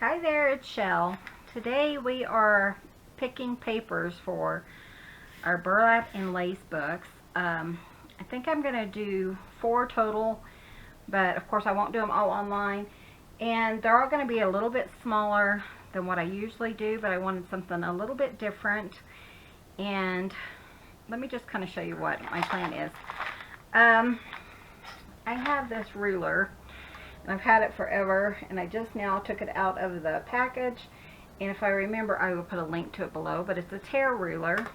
Hi there, it's Shell. Today we are picking papers for our burlap and lace books. I think I'm going to do 4 total, but of course I won't do them all online. And they're all going to be a little bit smaller than what I usually do, but I wanted something a little bit different. And let me just kind of show you what my plan is. I have this ruler. I've had it forever, and I just now took it out of the package, and if I remember I will put a link to it below, but it's a tear ruler,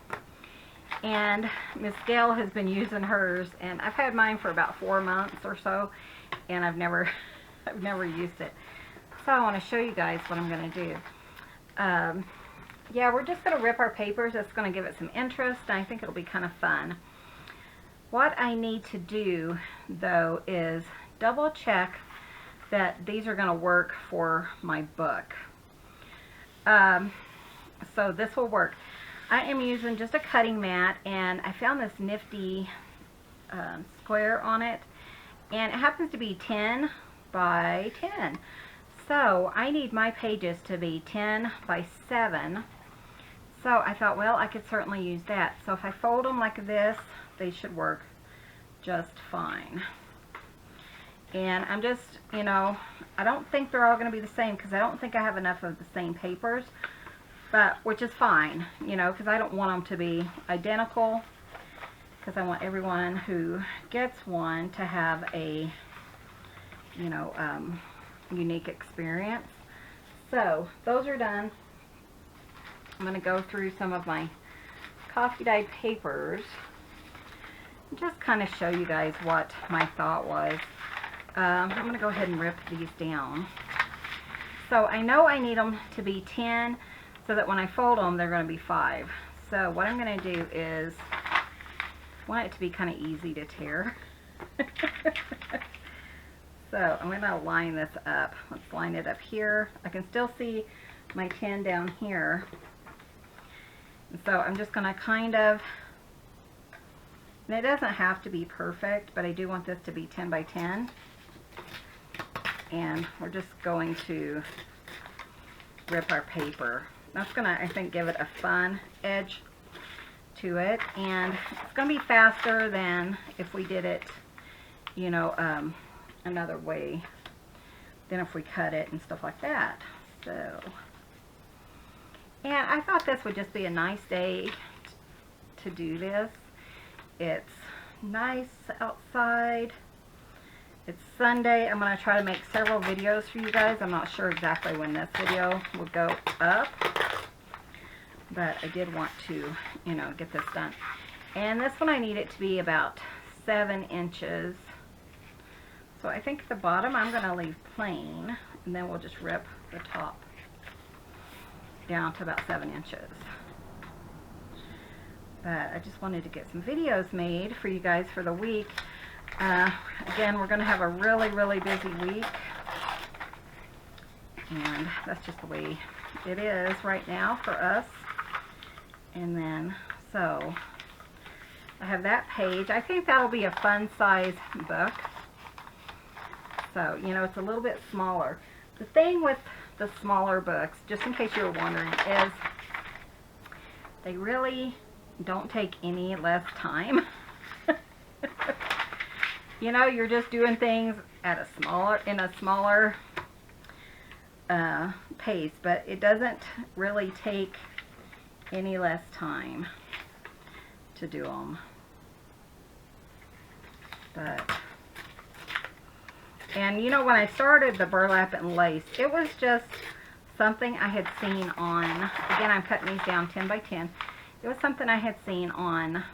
and Miss Gayle has been using hers, and I've had mine for about 4 months or so, and I've never used it. So I want to show you guys what I'm going to do. Yeah, we're just going to rip our papers. That's going to give it some interest, and I think it'll be kind of fun. What I need to do, though, is double check that these are going to work for my book. So this will work. I am using just a cutting mat, and I found this nifty square on it, and it happens to be 10 by 10. So I need my pages to be 10 by 7. So I thought, well, I could certainly use that. So if I fold them like this, they should work just fine. And I'm just, you know, I don't think they're all going to be the same because I don't think I have enough of the same papers, but which is fine, you know, because I don't want them to be identical, because I want everyone who gets one to have a, you know, unique experience. So those are done. I'm going to go through some of my coffee dyed papers and just kind of show you guys what my thought was. I'm going to go ahead and rip these down. So I know I need them to be 10 so that when I fold them they're going to be 5. So what I'm going to do is, I want it to be kind of easy to tear. So I'm going to line this up. Let's line it up here. I can still see my 10 down here. And so I'm just going to kind of, and it doesn't have to be perfect, but I do want this to be 10 by 10. And we're just going to rip our paper. That's going to, I think, give it a fun edge to it. And it's going to be faster than if we did it, you know, another way than if we cut it and stuff like that. So, and I thought this would just be a nice day to do this. It's nice outside. It's Sunday. I'm going to try to make several videos for you guys. I'm not sure exactly when this video will go up, but I did want to, you know, get this done. And this one I need it to be about 7 inches. So I think the bottom I'm going to leave plain, and then we'll just rip the top down to about 7 inches. But I just wanted to get some videos made for you guys for the week. Again, we're going to have a really, really busy week, and that's just the way it is right now for us. And then, so I have that page. I think that'll be a fun size book. So, you know, it's a little bit smaller. The thing with the smaller books, just in case you were wondering, is they really don't take any less time. You know, you're just doing things at in a smaller pace, but it doesn't really take any less time to do them. But, and you know, when I started the burlap and lace, it was just something I had seen on, again, I'm cutting these down 10 by 10. It was something I had seen on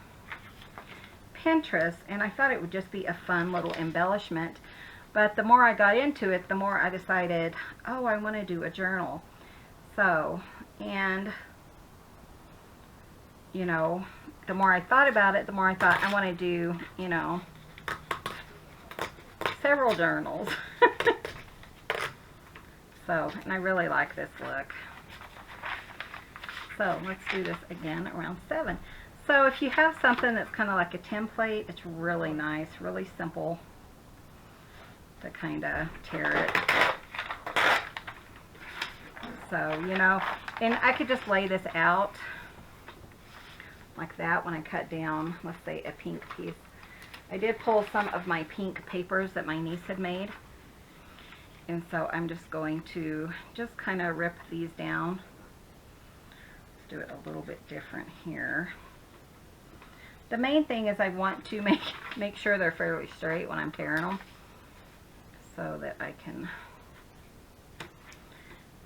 Pinterest, and I thought it would just be a fun little embellishment. But the more I got into it, the more I decided, oh, I want to do a journal. So, and you know, the more I thought about it, the more I thought I want to do, you know, several journals. So, and I really like this look. So let's do this again around 7. So if you have something that's kind of like a template, it's really nice, really simple to kind of tear it. So, you know, and I could just lay this out like that when I cut down, let's say, a pink piece. I did pull some of my pink papers that my niece had made. And so I'm just going to just kind of rip these down. Let's do it a little bit different here. The main thing is I want to make sure they're fairly straight when I'm tearing them, so that I can,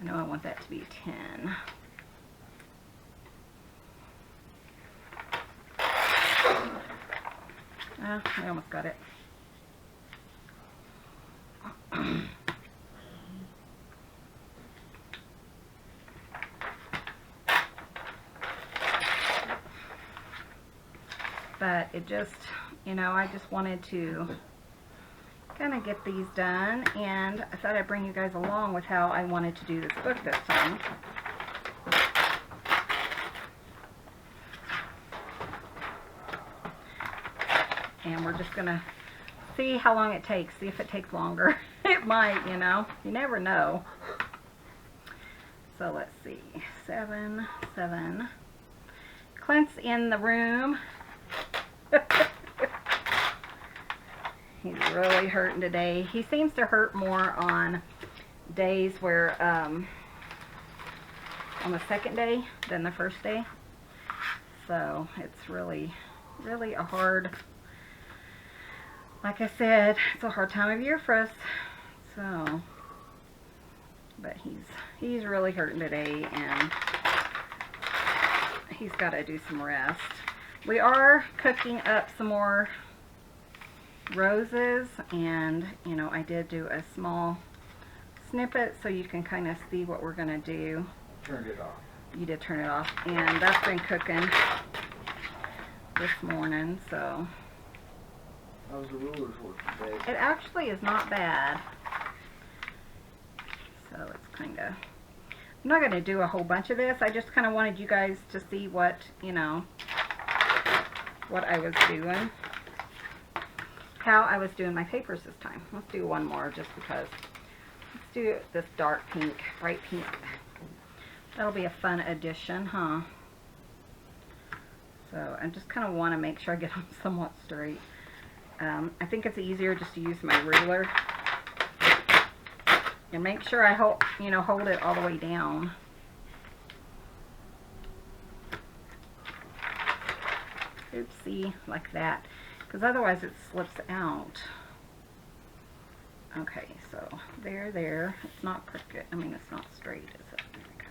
I know I want that to be 10. I almost got it. But it just, you know, I just wanted to kind of get these done, and I thought I'd bring you guys along with how I wanted to do this book this time. And we're just gonna see how long it takes, see if it takes longer. It might, you know, you never know. So let's see, 7, 7. Clint's in the room. He's really hurting today. He seems to hurt more on days where, on the second day than the first day. So it's really, really a hard, like I said, it's a hard time of year for us. So, but he's really hurting today, and he's got to do some rest. We are cooking up some more roses, and you know, I did do a small snippet so you can kind of see what we're gonna do. Turned it off. You did turn it off, and that's been cooking this morning. So how's the rulers working today? it actually is not bad. So it's kind of, I'm not gonna do a whole bunch of this. I just kind of wanted you guys to see what, you know, what I was doing, how I was doing my papers this time. Let's do one more just because. Let's do this dark pink, bright pink. That'll be a fun addition, huh? So I just kind of want to make sure I get them somewhat straight. I think it's easier just to use my ruler and make sure I hold it all the way down. Oopsie, like that, because otherwise it slips out. Okay, so there. It's not crooked. I mean, it's not straight, is it? There we go.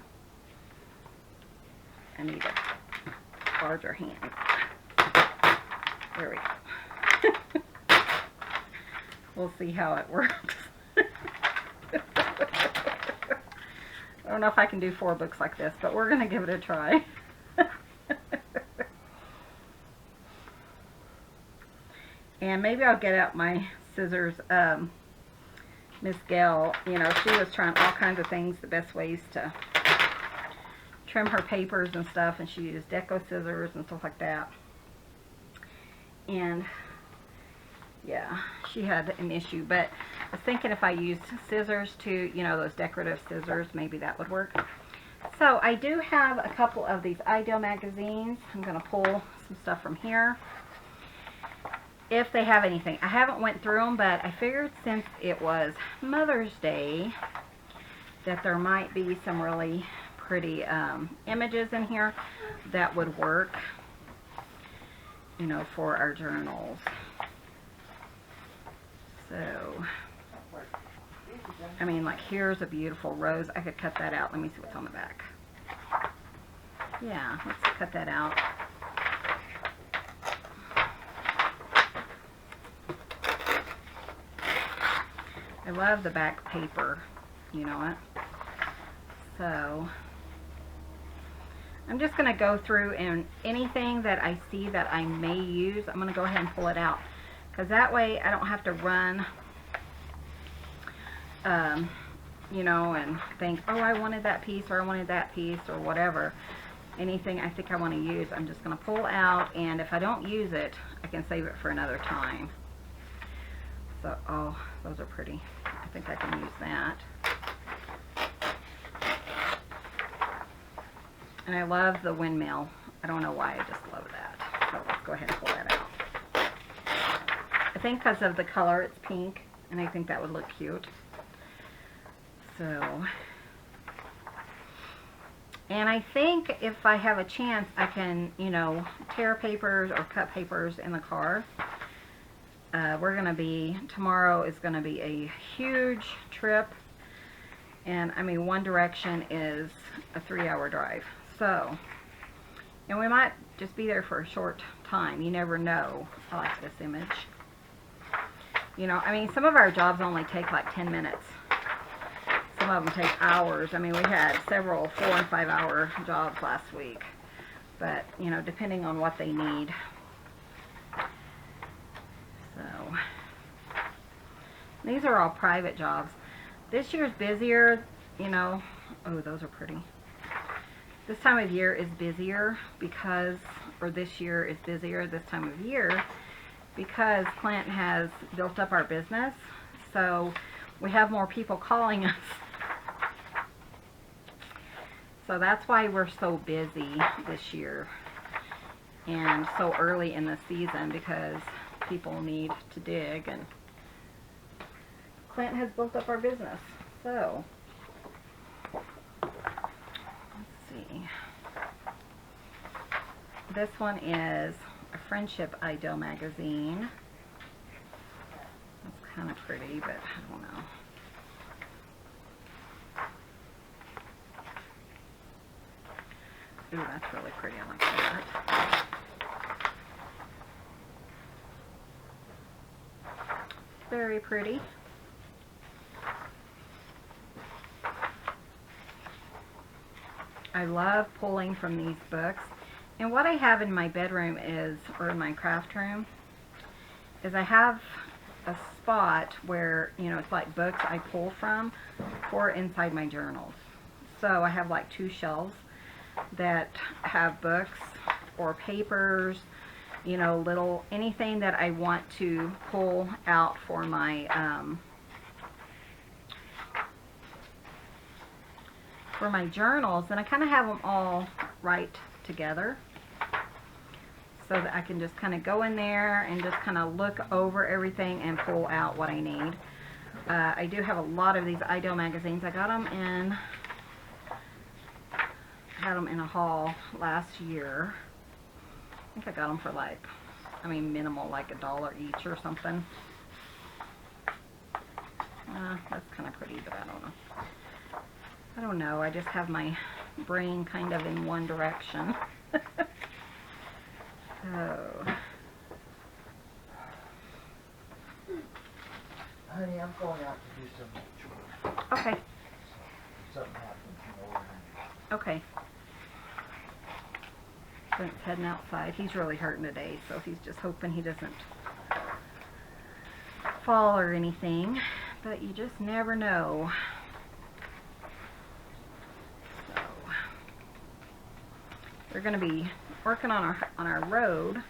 I need a larger hand. There we go. We'll see how it works. I don't know if I can do 4 books like this, but we're going to give it a try. And maybe I'll get out my scissors. Miss Gayle, you know, she was trying all kinds of things, the best ways to trim her papers and stuff, and she used deco scissors and stuff like that. And yeah, she had an issue, but I was thinking if I used scissors to, you know, those decorative scissors, maybe that would work. So I do have a couple of these Ideal magazines. I'm going to pull some stuff from here, if they have anything. I haven't went through them, but I figured since it was Mother's Day that there might be some really pretty images in here that would work, you know, for our journals. So, I mean, like, here's a beautiful rose. I could cut that out. Let me see what's on the back. Yeah, let's cut that out. I love the back paper, you know what? So I'm just going to go through, and anything that I see that I may use, I'm going to go ahead and pull it out, because that way I don't have to run, you know, and think, oh, I wanted that piece, or I wanted that piece, or whatever. Anything I think I want to use, I'm just going to pull out, and if I don't use it, I can save it for another time. So, oh, those are pretty. I think I can use that. And I love the windmill. I don't know why, I just love that. So let's go ahead and pull that out. I think because of the color, it's pink, and I think that would look cute. So, and I think if I have a chance, I can, you know, tear papers or cut papers in the car. Tomorrow is going to be a huge trip. And I mean, one direction is a 3-hour drive. So, and we might just be there for a short time. You never know. I like this image. You know, I mean, some of our jobs only take like 10 minutes. Some of them take hours. I mean, we had several 4- and 5-hour jobs last week. But, you know, depending on what they need. So, these are all private jobs. This year's busier, you know. Oh, those are pretty. This time of year is busier because, or this year is busier this time of year because Clint has built up our business. So we have more people calling us. So that's why we're so busy this year and so early in the season, because people need to dig, and Clint has built up our business. So this one is a Friendship Ideal magazine. It's kind of pretty, but I don't know. Ooh, that's really pretty. I like that. Very pretty. I love pulling from these books. And what I have in my bedroom is, or in my craft room, is I have a spot where, you know, it's like books I pull from for inside my journals. So I have like 2 shelves that have books or papers, you know, little, anything that I want to pull out for my, journals. And I kind of have them all right together, so that I can just kind of go in there and just kind of look over everything and pull out what I need. I do have a lot of these Ideal magazines. I got them in, had them in a haul last year. I think I got them for like, I mean, minimal, like $1 each or something. That's kind of pretty, but I don't know. I don't know. I just have my brain kind of in one direction. Oh. Honey, I'm going out to do some chores. Okay. Something happens, you know. Okay. Clint's heading outside. He's really hurting today, so he's just hoping he doesn't fall or anything. But you just never know. So we're going to be working on our road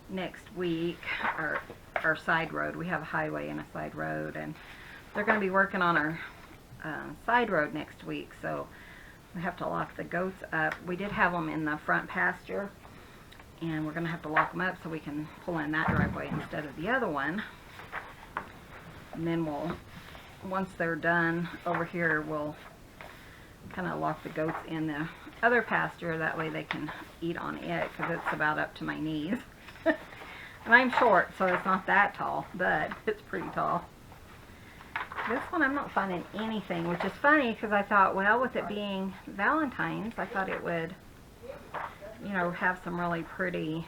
next week, our side road. We have a highway and a side road, and they're going to be working on our side road next week, so we have to lock the goats up. We did have them in the front pasture, and we're going to have to lock them up so we can pull in that driveway instead of the other one. And then once they're done over here, we'll kind of lock the goats in the other pasture. That way they can eat on it, because it's about up to my knees. And I'm short, so it's not that tall, but it's pretty tall. This one I'm not finding anything, which is funny, because I thought, well, with it being Valentine's, I thought it would, you know, have some really pretty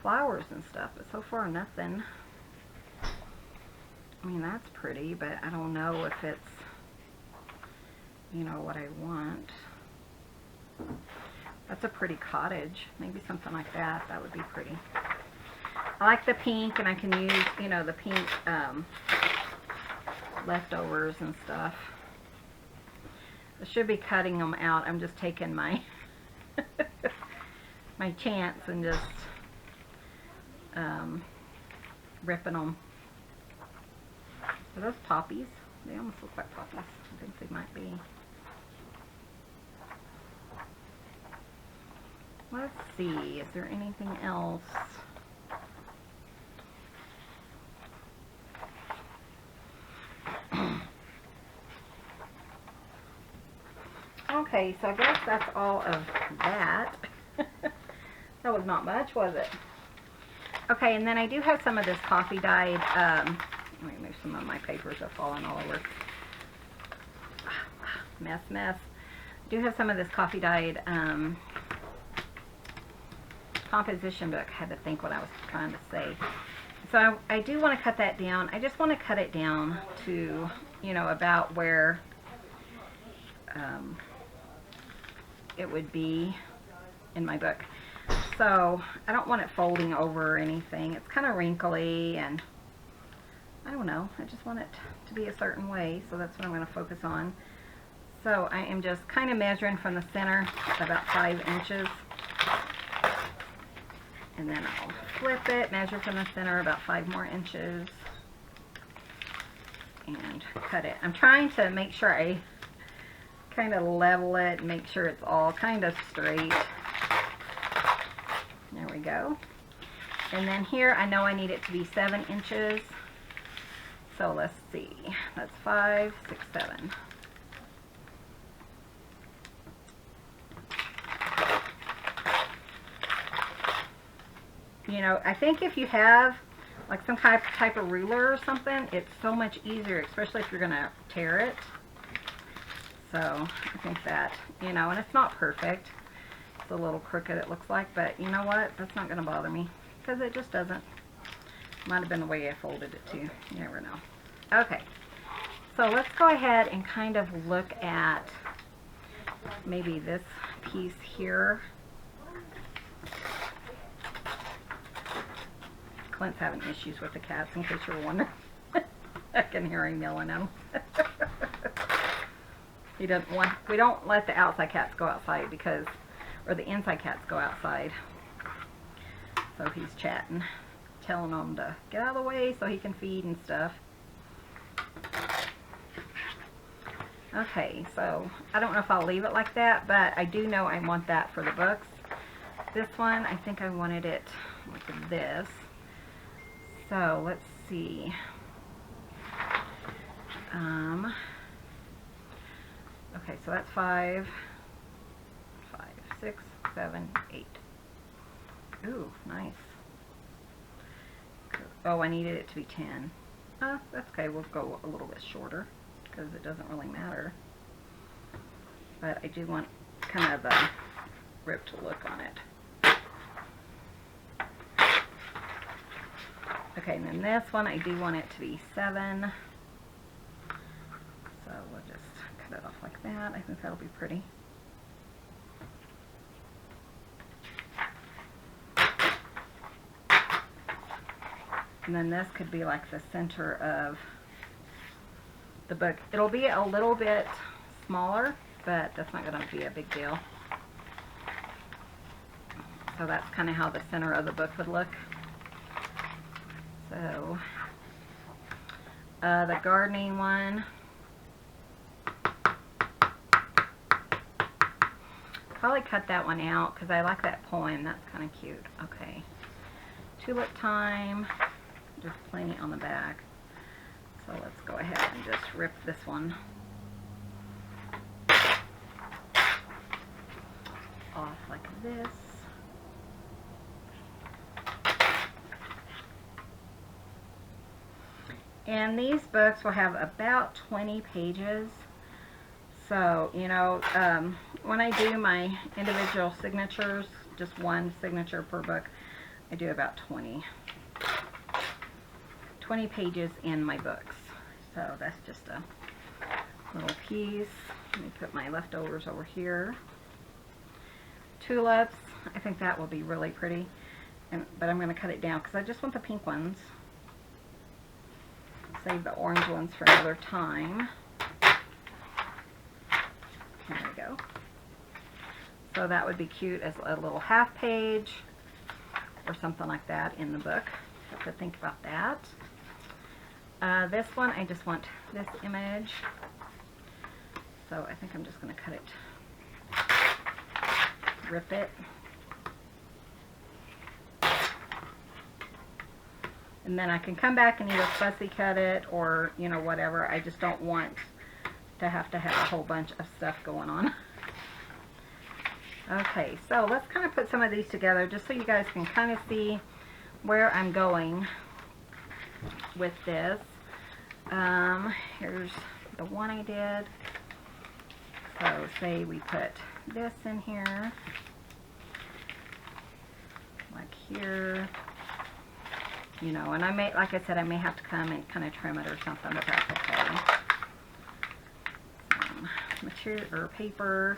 flowers and stuff, but so far nothing. I mean, that's pretty, but I don't know if it's, you know, what I want. That's a pretty cottage. Maybe something like that. That would be pretty. I like the pink, and I can use, you know, the pink leftovers and stuff. I should be cutting them out. I'm just taking my my chance and just ripping them. Are those poppies? They almost look like poppies. I think they might be. let's see, is there anything else? Okay, so I guess that's all of that. That was not much, was it? Okay, and then I do have some of this coffee dyed, let me move some of my papers have fallen all over. Mess. I do have some of this coffee dyed composition book. I had to think what I was trying to say. So I do want to cut that down. I just want to cut it down to, you know, about where it would be in my book. So I don't want it folding over or anything. It's kind of wrinkly, and I don't know. I just want it to be a certain way, so that's what I'm going to focus on. So I am just kind of measuring from the center about 5 inches. And then I'll flip it, measure from the center about 5 more inches, and cut it. I'm trying to make sure I kind of level it and make sure it's all kind of straight. There we go. And then here I know I need it to be 7 inches. So let's see. That's 5, 6, 7. You know, I think if you have like some type of ruler or something, it's so much easier, especially if you're going to tear it. So I think that, you know, and it's not perfect. It's a little crooked, it looks like, but you know what? That's not going to bother me because it just doesn't. Might have been the way I folded it too. You never know. Okay, so let's go ahead and kind of look at maybe this piece here. Clint's having issues with the cats, in case you're wondering. I can hear him yelling at him. He doesn't want. We don't let the outside cats go outside because, or the inside cats go outside. So he's chatting, telling them to get out of the way so he can feed and stuff. Okay, so I don't know if I'll leave it like that, but I do know I want that for the books. This one, I think I wanted it like this. So let's see. Okay, so that's 5, 6, 7, 8. Ooh, nice. Oh, I needed it to be 10. That's okay. We'll go a little bit shorter because it doesn't really matter. But I do want kind of a ripped look on it. Okay, and then this one, I do want it to be 7. So we'll just cut it off like that. I think that'll be pretty. And then this could be like the center of the book. It'll be a little bit smaller, but that's not going to be a big deal. So that's kind of how the center of the book would look. So, the gardening one, probably cut that one out because I like that poem. That's kind of cute. Okay. Tulip Time, just plenty on the back. So let's go ahead and just rip this one off like this. And these books will have about 20 pages. So, you know, when I do my individual signatures, just one signature per book, I do about 20 pages in my books. So that's just a little piece. Let me put my leftovers over here. Tulips, I think that will be really pretty. But I'm going to cut it down because I just want the pink ones. Save the orange ones for another time. There we go. So that would be cute as a little half page or something like that in the book. Have to think about that. This one, I just want this image. So I think I'm just going to cut it, rip it. And then I can come back and either fussy cut it or, you know, whatever. I just don't want to have a whole bunch of stuff going on. Okay, so let's kind of put some of these together just so you guys can kind of see where I'm going with this. Here's the one I did. So say we put this in here, like here, you know, and I may, like I said, I may have to come and kind of trim it or something, but that's okay. Material or paper.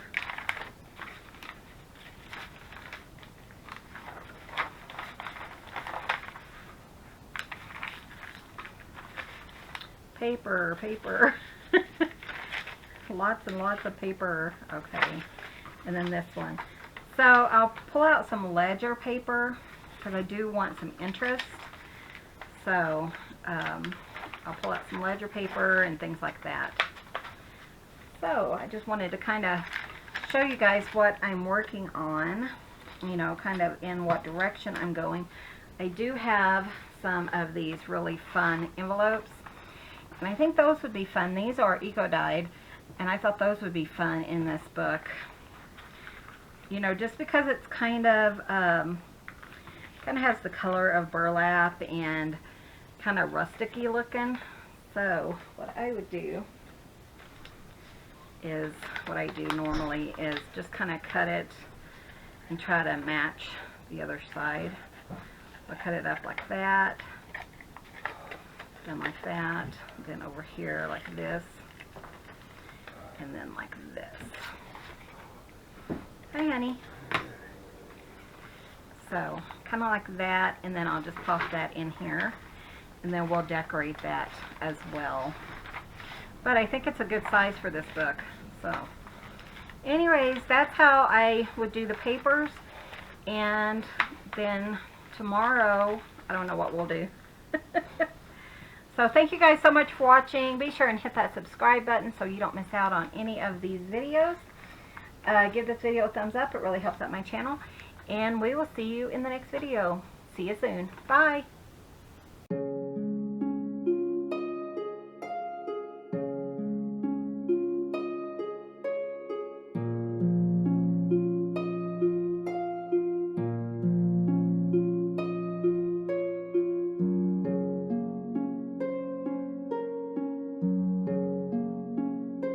Paper. Lots and lots of paper. Okay. And then this one. So I'll pull out some ledger paper because I do want some interest. So I'll pull out some ledger paper and things like that. So I just wanted to kind of show you guys what I'm working on, you know, kind of in what direction I'm going. I do have some of these really fun envelopes, and I think those would be fun. These are eco-dyed, and I thought those would be fun in this book. You know, just because it's kind of has the color of burlap and kind of rustic-y looking. So what I would do is, what I do normally is just kind of cut it and try to match the other side. I'll cut it up like that, then like that, then over here like this, and then like this. Hi, honey. So kind of like that, and then I'll just pop that in here, and then we'll decorate that as well. But I think it's a good size for this book. So anyways, that's how I would do the papers. And then tomorrow, I don't know what we'll do. So thank you guys so much for watching. Be sure and hit that subscribe button so you don't miss out on any of these videos. Give this video a thumbs up. It really helps out my channel. And we will see you in the next video. See you soon. Bye.